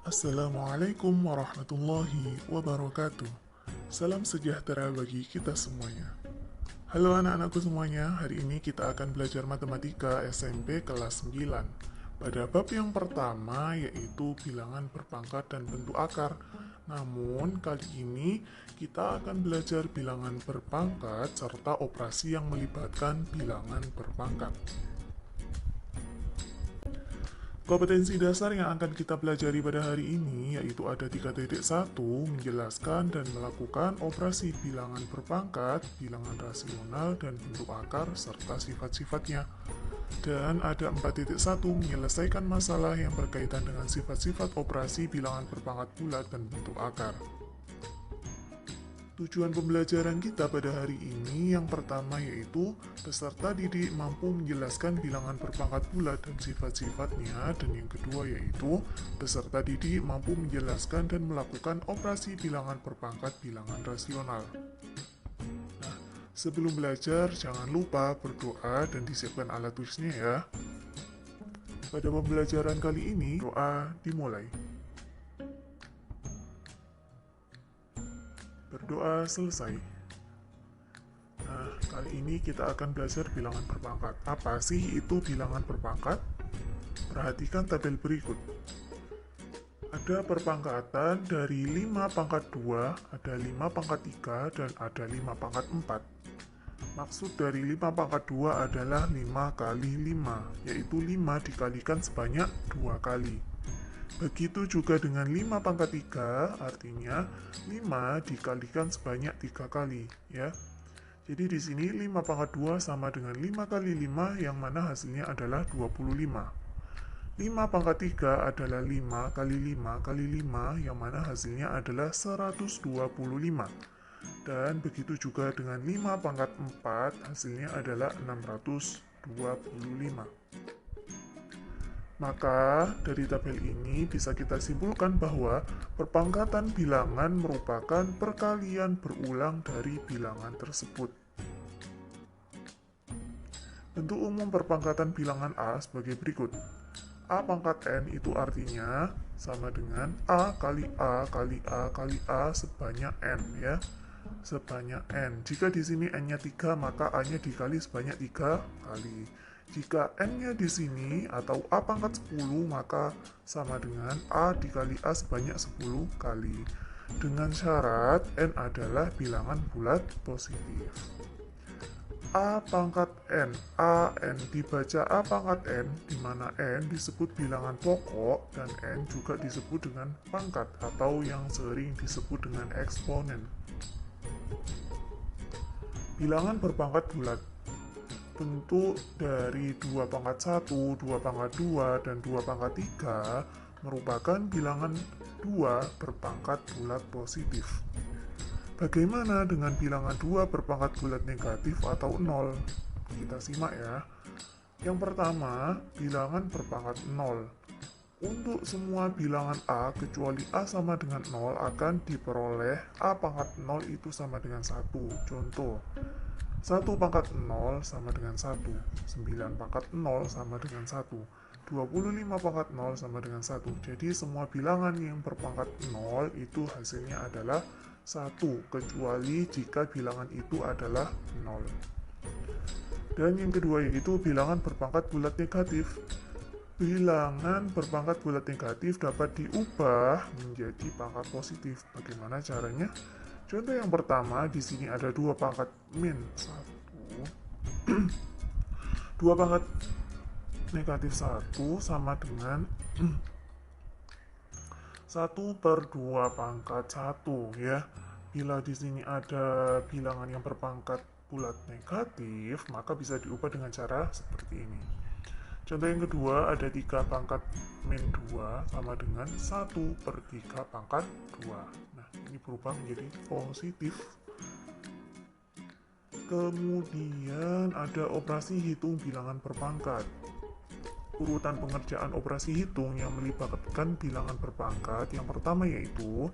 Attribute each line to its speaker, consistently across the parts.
Speaker 1: Assalamualaikum warahmatullahi wabarakatuh. Salam sejahtera bagi kita semuanya. Halo anak-anakku semuanya, hari ini kita akan belajar matematika SMP kelas 9. Pada bab yang pertama yaitu bilangan berpangkat dan bentuk akar. Namun kali ini kita akan belajar bilangan berpangkat serta operasi yang melibatkan bilangan berpangkat. Kompetensi dasar yang akan kita pelajari pada hari ini yaitu ada 3.1 menjelaskan dan melakukan operasi bilangan berpangkat, bilangan rasional, dan bentuk akar serta sifat-sifatnya. Dan ada 4.1 menyelesaikan masalah yang berkaitan dengan sifat-sifat operasi bilangan berpangkat bulat dan bentuk akar. Tujuan pembelajaran kita pada hari ini yang pertama yaitu peserta didik mampu menjelaskan bilangan berpangkat bulat dan sifat-sifatnya, dan yang kedua yaitu peserta didik mampu menjelaskan dan melakukan operasi bilangan berpangkat bilangan rasional. Nah, sebelum belajar jangan lupa berdoa dan disiapkan alat tulisnya ya. Pada pembelajaran kali ini doa dimulai. Berdoa selesai. Nah, kali ini kita akan belajar bilangan berpangkat. Apa sih itu bilangan berpangkat? Perhatikan tabel berikut. Ada perpangkatan dari 5 pangkat 2, ada 5 pangkat 3, dan ada 5 pangkat 4. Maksud dari 5 pangkat 2 adalah 5 kali 5, yaitu 5 dikalikan sebanyak 2 kali. Begitu juga dengan 5 pangkat 3, artinya 5 dikalikan sebanyak 3 kali, ya. Jadi di sini 5 pangkat 2 sama dengan 5 kali 5, yang mana hasilnya adalah 25. 5 pangkat 3 adalah 5 kali 5 kali 5, yang mana hasilnya adalah 125. Dan begitu juga dengan 5 pangkat 4, hasilnya adalah 625. Maka, dari tabel ini bisa kita simpulkan bahwa perpangkatan bilangan merupakan perkalian berulang dari bilangan tersebut. Bentuk umum perpangkatan bilangan A sebagai berikut. A pangkat N itu artinya sama dengan A kali A kali A kali A sebanyak N, ya. Sebanyak N. Jika di sini N-nya 3, maka A-nya dikali sebanyak 3 kali. Jika N-nya di sini atau A pangkat 10, maka sama dengan A dikali A sebanyak 10 kali. Dengan syarat N adalah bilangan bulat positif. A pangkat N, A N dibaca A pangkat N, di mana N disebut bilangan pokok dan N juga disebut dengan pangkat atau yang sering disebut dengan eksponen. Bilangan berpangkat bulat. Bentuk dari 2 pangkat 1, 2 pangkat 2, dan 2 pangkat 3 merupakan bilangan 2 berpangkat bulat positif. Bagaimana dengan bilangan 2 berpangkat bulat negatif atau 0? Kita simak ya. Yang pertama, bilangan berpangkat 0. Untuk semua bilangan A kecuali A sama dengan 0 akan diperoleh A pangkat 0 itu sama dengan 1. Contoh, 1 pangkat 0 sama dengan 1, 9 pangkat 0 sama dengan 1, 25 pangkat 0 sama dengan 1. Jadi semua bilangan yang berpangkat 0 itu hasilnya adalah 1, kecuali jika bilangan itu adalah 0. Dan yang kedua yaitu bilangan berpangkat bulat negatif. Bilangan berpangkat bulat negatif dapat diubah menjadi pangkat positif. Bagaimana caranya? Contoh yang pertama, di sini ada 2 pangkat min 1. 2 pangkat negatif 1 sama dengan 1 per 2 pangkat 1, ya. Bila di sini ada bilangan yang berpangkat bulat negatif, maka bisa diubah dengan cara seperti ini. Contoh yang kedua, ada 3 pangkat min 2 sama dengan 1 per 3 pangkat 2. Nah, ini berubah menjadi positif. Kemudian ada operasi hitung bilangan berpangkat. Urutan pengerjaan operasi hitung yang melibatkan bilangan berpangkat yang pertama yaitu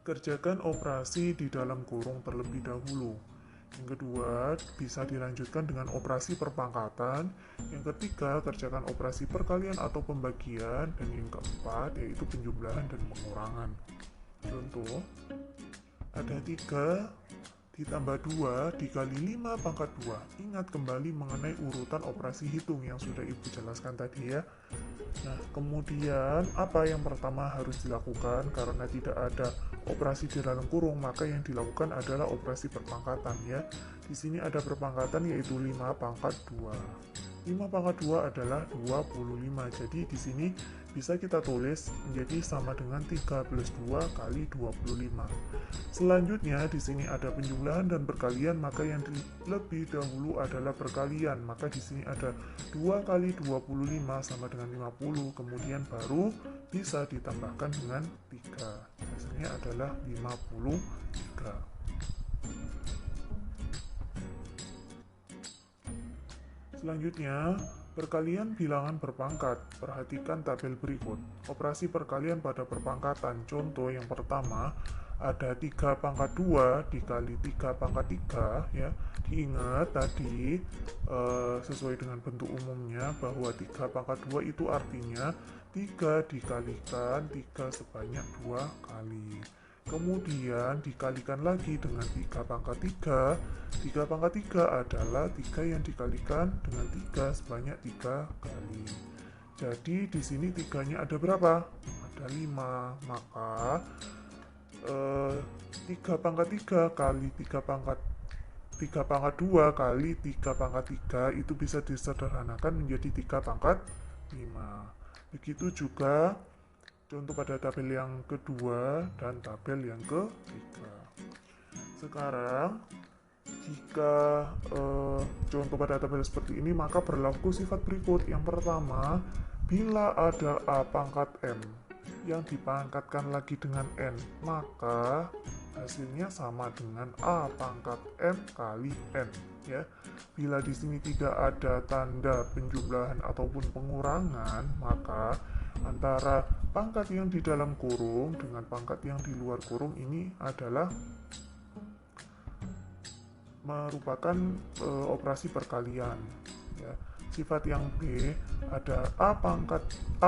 Speaker 1: kerjakan operasi di dalam kurung terlebih dahulu. Yang kedua, bisa dilanjutkan dengan operasi perpangkatan. Yang ketiga, kerjakan operasi perkalian atau pembagian. Dan yang keempat, yaitu penjumlahan dan pengurangan. Contoh, ada 3 ditambah 2 dikali 5 pangkat 2. Ingat kembali mengenai urutan operasi hitung yang sudah Ibu jelaskan tadi ya. Nah, kemudian apa yang pertama harus dilakukan? Karena tidak ada operasi di dalam kurung, maka yang dilakukan adalah operasi perpangkatan ya. Di sini ada perpangkatan yaitu 5 pangkat 2. 5 pangkat 2 adalah 25. Jadi di sini bisa kita tulis menjadi sama dengan 3 plus 2 kali 25. Selanjutnya di sini ada penjumlahan dan perkalian, maka yang lebih dahulu adalah perkalian. Maka di sini ada 2 kali 25 sama dengan 50, kemudian baru bisa ditambahkan dengan 3. Hasilnya adalah 53. Selanjutnya, perkalian bilangan berpangkat. Perhatikan tabel berikut. Operasi perkalian pada perpangkatan. Contoh yang pertama, ada 3 pangkat 2 dikali 3 pangkat 3 ya. Diingat tadi sesuai dengan bentuk umumnya bahwa 3 pangkat 2 itu artinya 3 dikalikan 3 sebanyak 2 kali. Kemudian dikalikan lagi dengan 3 pangkat 3. 3 pangkat 3 adalah 3 yang dikalikan dengan 3 sebanyak 3 kali. Jadi di sini 3-nya ada berapa? Ada 5. Maka 3 pangkat 3 kali 3 pangkat 2 kali 3 pangkat 3 itu bisa disederhanakan menjadi 3 pangkat 5. Begitu juga contoh pada tabel yang kedua dan tabel yang ketiga. Sekarang jika contoh pada tabel seperti ini, maka berlaku sifat berikut. Yang pertama, bila ada A pangkat M yang dipangkatkan lagi dengan N, maka hasilnya sama dengan A pangkat M kali N ya. Bila di sini tidak ada tanda penjumlahan ataupun pengurangan, maka antara pangkat yang di dalam kurung dengan pangkat yang di luar kurung ini adalah merupakan operasi perkalian ya. Sifat yang B ada A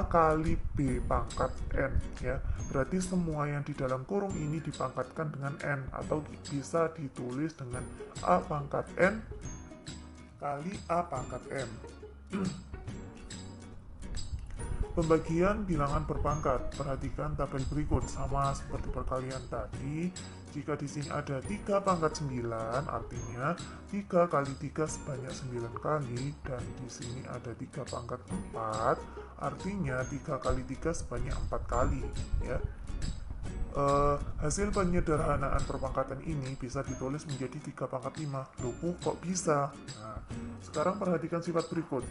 Speaker 1: kali B pangkat N ya. Berarti semua yang di dalam kurung ini dipangkatkan dengan N, atau bisa ditulis dengan A pangkat N kali A pangkat M. Pembagian bilangan berpangkat. Perhatikan tabel berikut, sama seperti perkalian tadi. Jika di sini ada 3 pangkat 9, artinya 3 kali 3 sebanyak 9 kali, dan di sini ada 3 pangkat 4, artinya 3 kali 3 sebanyak 4 kali ya. Hasil penyederhanaan perpangkatan ini bisa ditulis menjadi 3 pangkat 5. Loh, kok bisa? Nah, sekarang perhatikan sifat berikut.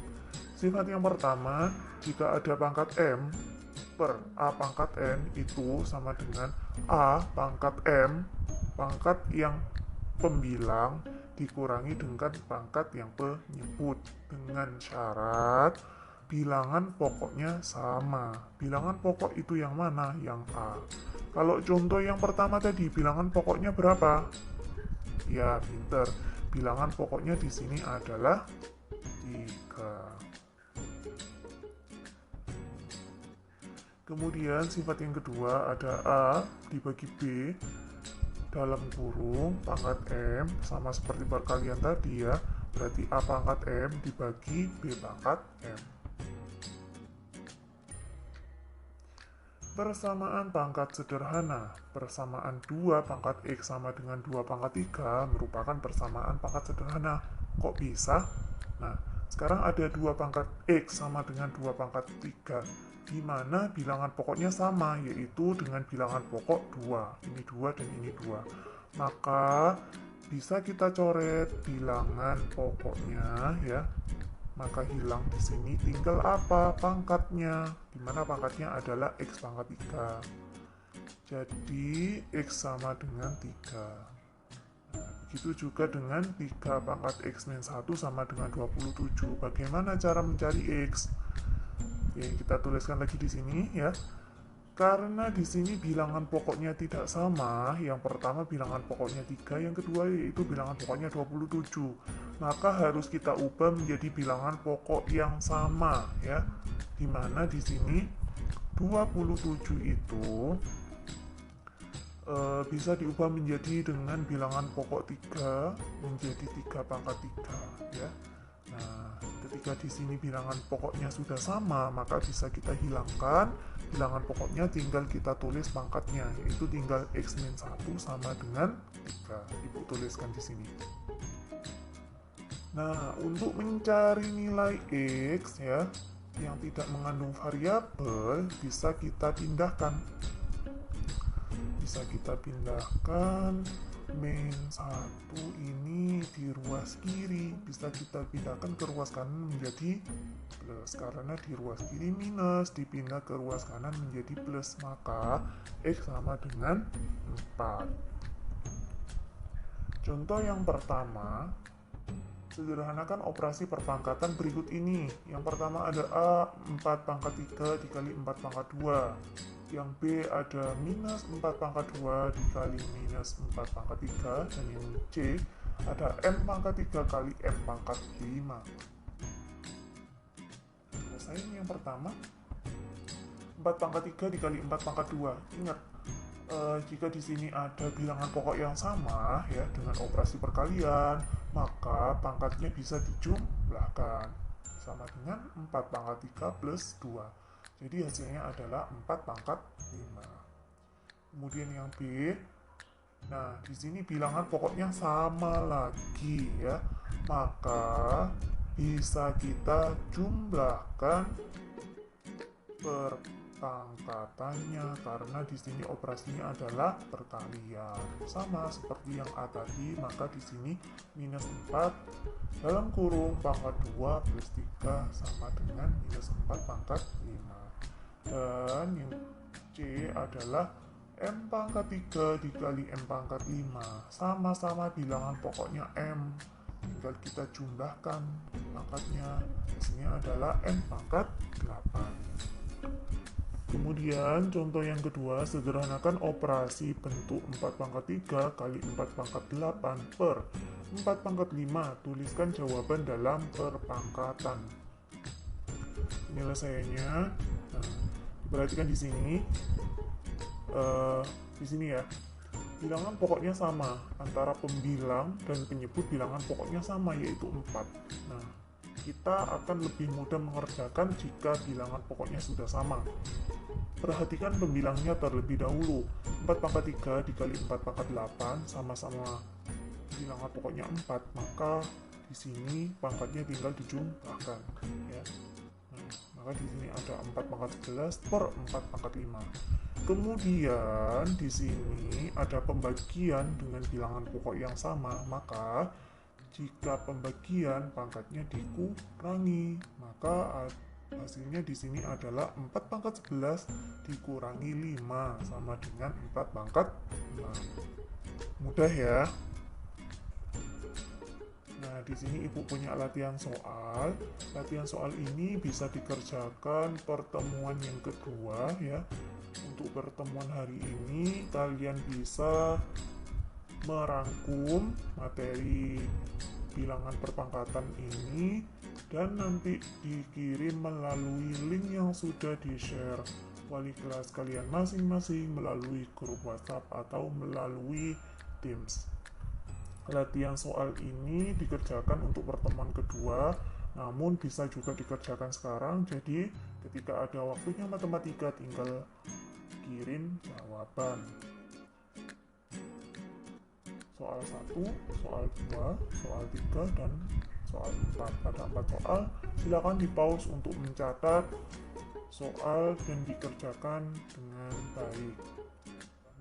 Speaker 1: Sifat yang pertama, jika ada pangkat M per A pangkat N itu sama dengan A pangkat M, pangkat yang pembilang dikurangi dengan pangkat yang penyebut, dengan syarat bilangan pokoknya sama. Bilangan pokok itu yang mana? Yang A. Kalau contoh yang pertama tadi, bilangan pokoknya berapa? Ya, pinter. Bilangan pokoknya di sini adalah 3. Kemudian sifat yang kedua ada A dibagi B dalam kurung pangkat M, sama seperti perkalian tadi ya. Berarti A pangkat M dibagi B pangkat M. Persamaan pangkat sederhana. Persamaan 2 pangkat X sama dengan 2 pangkat 3 merupakan persamaan pangkat sederhana. Kok bisa? Nah, sekarang ada 2 pangkat X sama dengan 2 pangkat 3, di mana bilangan pokoknya sama, yaitu dengan bilangan pokok 2. Ini 2 dan ini 2. Maka bisa kita coret bilangan pokoknya ya. Maka hilang di sini, tinggal apa? Pangkatnya. Dimana pangkatnya adalah X pangkat 3. Jadi X sama dengan 3. Nah, begitu juga dengan 3 pangkat X min 1 sama dengan 27. Bagaimana cara mencari X? Oke, kita tuliskan lagi di sini ya. Karena di sini bilangan pokoknya tidak sama, yang pertama bilangan pokoknya 3, yang kedua yaitu bilangan pokoknya 27. Maka harus kita ubah menjadi bilangan pokok yang sama ya. Dimana di sini 27 itu bisa diubah menjadi dengan bilangan pokok 3 menjadi 3 pangkat 3 ya. Nah, ketika di sini bilangan pokoknya sudah sama, maka bisa kita hilangkan bilangan pokoknya, tinggal kita tulis pangkatnya, yaitu tinggal x-1 sama dengan 3. Ibu tuliskan di sini. Nah, untuk mencari nilai x ya yang tidak mengandung variabel, bisa kita pindahkan. Min 1 ini di ruas kiri, bisa kita pindahkan ke ruas kanan menjadi plus, karena di ruas kiri minus dipindah ke ruas kanan menjadi plus, maka x sama dengan 4. Contoh yang pertama, sederhanakan operasi perpangkatan berikut ini. Yang pertama ada A 4 pangkat 3 dikali 4 pangkat 2. Yang B ada minus 4 pangkat 2 dikali minus 4 pangkat 3. Dan yang C ada M pangkat 3 kali M pangkat 5. Selesai yang pertama, 4 pangkat 3 dikali 4 pangkat 2. Ingat, jika di sini ada bilangan pokok yang sama ya dengan operasi perkalian, maka pangkatnya bisa dijumlahkan sama dengan 4 pangkat 3 plus 2. Jadi hasilnya adalah 4 pangkat 5. Kemudian yang B, nah di sini bilangan pokoknya sama lagi ya, maka bisa kita jumlahkan perpangkatannya, karena di sini operasinya adalah perkalian. Sama seperti yang A tadi, maka di sini minus 4 dalam kurung pangkat 2 plus 3 sama dengan minus 4 pangkat 5. Dan yang C adalah M pangkat 3 dikali M pangkat 5. Sama-sama bilangan pokoknya M, tinggal kita jumlahkan pangkatnya. Hasilnya adalah M pangkat 8. Kemudian contoh yang kedua, sederhanakan operasi bentuk 4 pangkat 3 kali 4 pangkat 8 per 4 pangkat 5. Tuliskan jawaban dalam perpangkatan. Penyelesaiannya, nah, perhatikan di sini. Di sini ya, bilangan pokoknya sama antara pembilang dan penyebut, bilangan pokoknya sama yaitu 4. Nah, kita akan lebih mudah mengerjakan jika bilangan pokoknya sudah sama. Perhatikan pembilangnya terlebih dahulu. 4 pangkat 3 dikali 4 pangkat 8 sama-sama bilangan pokoknya 4, maka di sini pangkatnya tinggal dijumlahkan ya. Nah, maka di sini ada 4 pangkat 11 per 4 pangkat 5. Kemudian di sini ada pembagian dengan bilangan pokok yang sama, maka jika pembagian pangkatnya dikurangi, maka hasilnya di sini adalah 4 pangkat 11 dikurangi 5 sama dengan 4 pangkat 6. Mudah ya. Nah, di sini Ibu punya latihan soal. Latihan soal ini bisa dikerjakan pertemuan yang kedua ya. Untuk pertemuan hari ini kalian bisa merangkum materi bilangan perpangkatan ini dan nanti dikirim melalui link yang sudah di-share wali kelas kalian masing-masing melalui grup WhatsApp atau melalui Teams. Latihan soal ini dikerjakan untuk pertemuan kedua, namun bisa juga dikerjakan sekarang. Jadi ketika ada waktunya matematika tinggal kirim jawaban. Soal 1, soal 2, soal 3, dan soal 4. Ada 4 soal, silakan di pause untuk mencatat soal dan dikerjakan dengan baik.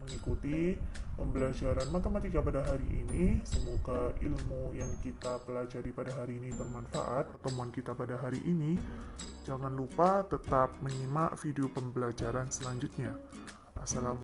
Speaker 1: Mengikuti pembelajaran matematika pada hari ini, semoga ilmu yang kita pelajari pada hari ini bermanfaat. Pertemuan kita pada hari ini, jangan lupa tetap menyimak video pembelajaran selanjutnya. Assalamualaikum.